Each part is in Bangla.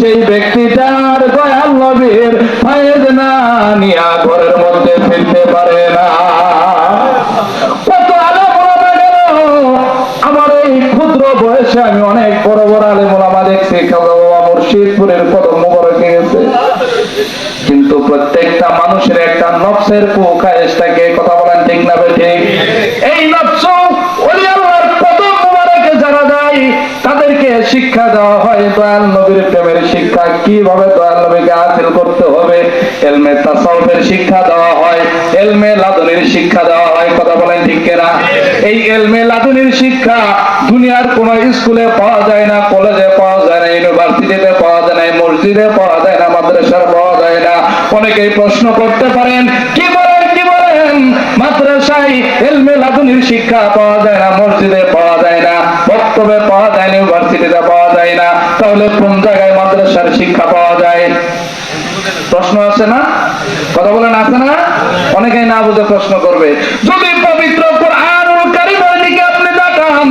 সেই ব্যক্তিটার দয়াল নবীর ফায়েজ না নিয়া ঘরের মধ্যে ফিরতে পারে না। কত আলেম ওলামা গেল, আমার এই ক্ষুদ্র বয়সে আমি অনেক বড় বড় আলেম ওলামা দেখছি, খাজা বাবা মুর্শিদপুরের কদম মোবারকে গেছে, কিন্তু প্রত্যেকটা মানুষের একটা নফসের কুখায়েশ থাকে। কথা বলেন ঠিক না ঠিক? এই নফস ওলি আল্লাহর কদম মোবারকে যারা যায় তাদেরকে শিক্ষা দেওয়া হয় দয়াল নবীর প্রেমের শিক্ষা, কিভাবে দয়াল নবীকে হাসিল করতে হবে। ইলমে তাসাউফের শিক্ষা দেওয়া হয়, ইলমে লাদুনির শিক্ষা দেওয়া হয়। কথা বলেন ঠিক কিনা? এই ইলমে লাদুনির শিক্ষা দুনিয়ার কোন স্কুলে পাওয়া যায় না, কলেজে পাওয়া যায় না, ইউনিভার্সিটিতে পাওয়া যায় না, মসজিদে পাওয়া যায় না, মাদ্রাসায় পাওয়া যায় না। অনেকেই প্রশ্ন করতে পারেন, কি বলেন মাদ্রাসায় ইলমে লাদুনির শিক্ষা পাওয়া যায় না, মসজিদে পাওয়া যায় না, বক্তব্যে পাওয়া যায় না, ইউনিভার্সিটিতে পাওয়া যায় না, তাহলে কোন জায়গায় মাদ্রাসার শিক্ষা পাওয়া যায়? প্রশ্ন আছে না? কথা বলেন আছে না? অনেকেই না বুঝে প্রশ্ন করবে। যদি পবিত্র কুরআনুল কারীমের দিকে আপনি তাকান,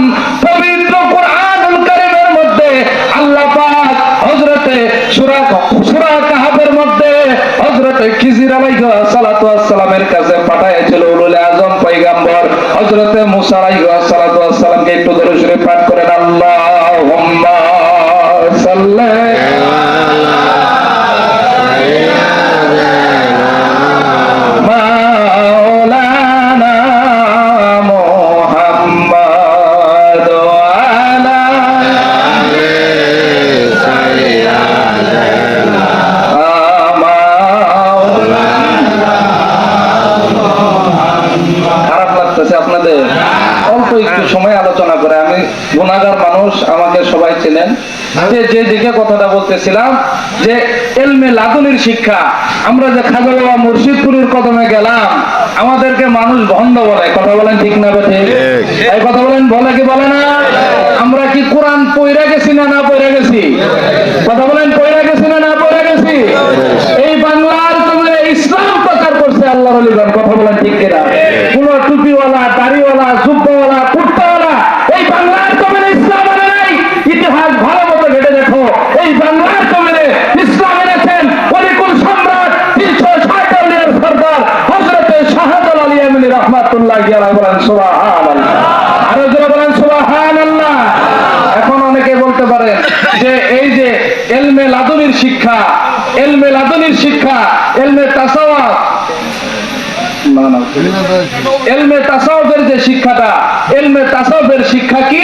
পবিত্র কুরআনুল কারীমের মধ্যে আল্লাহ পাক হযরতে সূরা কাহফের মধ্যে হযরতে খিজির আলাইহিস সালাতু ওয়াস সালামের কাছে পাঠাইছিল উলুল আযম পয়গম্বর হযরতে মুসা আলাইহিস সালাতু ওয়াস সালামকে। একটু দরুদ শরীফ পাঠ করেন, আল্লাহুম্মা সাল্লি সময় আলোচনা করে। আমি গুনাহগার মানুষ, আমাকে সবাই চেনেন। যে দিকে কথাটা বলতেছিলাম যে ইলমে লাদুনির শিক্ষা, আমরা যে খাজা বাবা মুর্শিদপুরের কদমে গেলাম, আমাদেরকে মানুষ ভণ্ড বলে। কথা বলেন ঠিক না ঠিক? এই কথা বলেন, বলে কি বলে না? আমরা কি কোরআন পড়ে গেছি না না পড়ে গেছি? কথা বলেন, পড়ে গেছি না না পড়ে গেছি? এই বাংলার জমিনে ইসলাম প্রচার করছে আল্লাহর ওলিগণ। কথা বলেন ঠিক কিনা? কোন টুপিওয়ালা, দাড়িওয়ালা, জুব্বাওয়ালা, কুর্তাওয়ালা এই বাংলার জমিনে ইসলাম আনে নাই। ইতিহাস ভালো মতো ঘেটে দেখো, এই বাংলার জমিনে ইসলাম এনেছেন ওলিকুল সম্রাট 360 আউলিয়ার সরদার হযরতে শাহজালাল আলী আমিনী রাহমাতুল্লাহি আলাইহি। বলেন সুবহানাল্লাহ, আরো জোরে বলেন সুবহানাল্লাহ। এখন অনেকে বলতে পারেন যে এই যে ইলমে লাদুনির শিক্ষা, ইলমে লাদুনির শিক্ষা, ইলমে তাসাওউফ, ইলমে তাসাউফের যে শিক্ষাটা, ইলমে তাসাউফের শিক্ষা কি?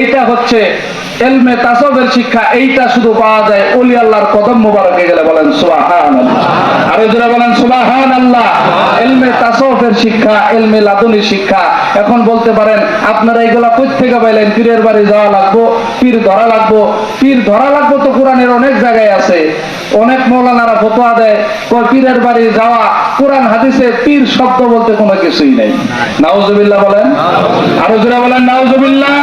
এইটা হচ্ছে ইলমে তাসাউফের শিক্ষা, এইটা শুধু পাওয়া যায় ওলি আল্লাহর কদম মোবারকে গেলে। বলেন সুবহানাল্লাহ, আরো যারা বলেন সুবহানাল্লাহ। ইলমে তাসাউফের শিক্ষা, ইলমে লাদুনির শিক্ষা। এখন বলতে পারেন আপনারা এইগুলা কই থেকে পাইলেন? পীরের বাড়ি যাওয়া লাগবো, পীর ধরা লাগবো। পীর ধরা লাগবো তো কোরআনের অনেক জায়গায় আছে। অনেক মাওলানারা ফতোয়া দেয় পীরের বাড়ি যাওয়া, কোরআন হাদিসে পীর শব্দ বলতে কোনো কিছুই নাই। নাউজুবিল্লাহ বলেন, আরো জোরে বলেন নাউজুবিল্লাহ।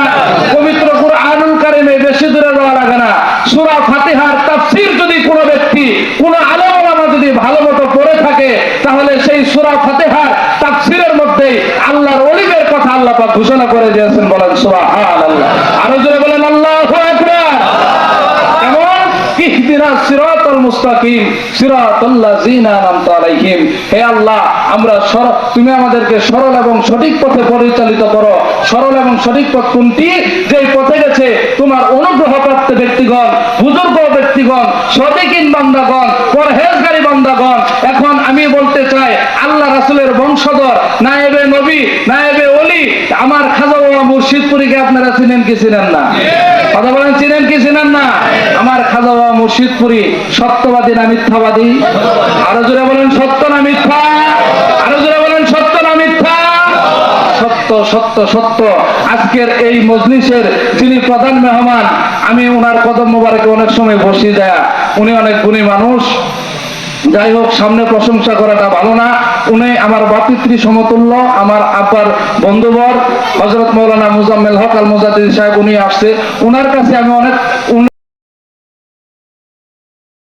পবিত্র কুরআনুল কারীমে বেশি দূরে যাওয়া লাগে না, সূরা ফাতিহার তাফসীর যদি কোনো ব্যক্তি, কোনো আলেম ওলামা যদি ভালো মতো পড়ে থাকে, তাহলে সেই সূরা ফাতিহার তাফসীরের মধ্যে আল্লাহর ওলিদের কথা আল্লাহ পাক ঘোষণা করে দিয়েছেন। বলেন সুবহানাল্লাহ, আরো জোরে বলেন আল্লাহু আকবার। কেমন? ইহদিনাস সিরাতাল মুস্তাকিম সিরাতাল্লাযিনা আনআমতা আলাইহিম। হে আল্লাহ, আমরা তুমি আমাদেরকে সরল এবং সঠিক পথে পরিচালিত করো। সরল এবং সঠিক পথ কোনটি? যেই পথে গেছে তোমার অনুগ্রহপ্রাপ্ত ব্যক্তিগণ, বুজুর্গ ব্যক্তিগণ, সদিকিন বান্দাগণ, পরহেজগারী বান্দাগণ। এখন আমি বলতে চাই, আল্লাহ রাসূলের বংশধর, নায়েবে নবী, নায়েবে ওলি আমার খাজা বাবা মুর্শিদপুরীকে আপনারা চিনেন কি চিনেন না? কথা বলেন, চিনেন কি চিনেন না? আমার খাজা বাবা মুর্শিদপুরী সত্যবাদী না মিথ্যাবাদী? আরো জোরে বলেন সত্য না মিথ্যা? আরো জোরে বলেন সত্য না মিথ্যা? সত্য, সত্য, সত্য। আজকের এই মজলিসের যিনি প্রধান মেহমান, আমি ওনার কদম মোবারকে অনেক সময় বসে যায়। উনি অনেক গুণী মানুষ। যাই হোক, সামনে প্রশংসা করাটা ভালো না। উনি আমার বাপিত্রী সমতুল্য, আমার আব্বার বন্ধুবর হযরত মাওলানা মুজাম্মেল হক আল মুজাদ্দিদ সাহেব, উনি আসছে। ওনার কাছে আমি অনেক